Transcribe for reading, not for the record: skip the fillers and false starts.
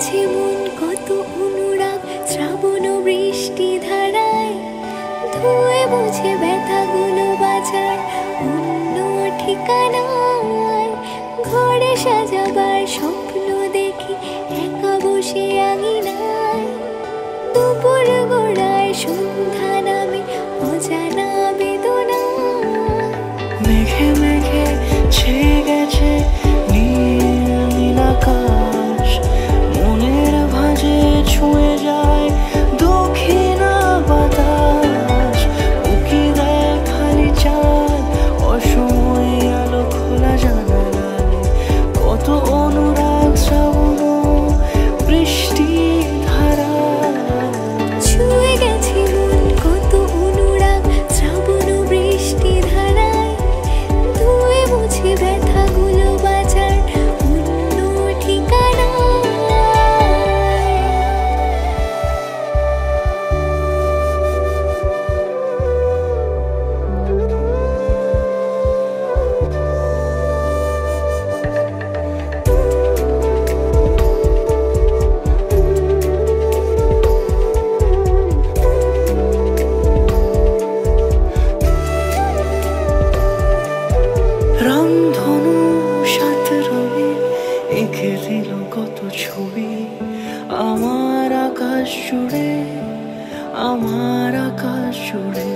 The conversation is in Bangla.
গেছে মন কত অনুরাগ শ্রাবণ বৃষ্টি ধারায়, ধুয়ে মুছে ব্যথাগুলো বাঁচার অন্য ঠিকানায়। ঘরে সাজাবার স্বপ্ন দেখি একা বসে আঙিনায়, দুপুর গোড়ায় সন্ধ্যা নামে অজানা বেদনা। মেঘে মেঘে ছেয়ে গেছে নীল নীল আকাশ, মনের ভাঁজে ছুঁয়ে যায় দক্ষিণা বাতাস। উকি দেয় খালি চাঁদ অসময় আলো খোলা জানালায়, কত অনুরাগ শ্রাবণ বৃষ্টি ধারায়। ছুঁয়ে গেছে মন কত অনুরাগ শ্রাবণ বৃষ্টি ধারায়, ধুয়ে মুছে ব্যথাগুলো বাঁচার অন্য ঠিকানায়। রামধনু সাত রঙে এঁকে দিল কত ছবি আমার আকাশ জুড়ে, আমার আকাশ জুড়ে।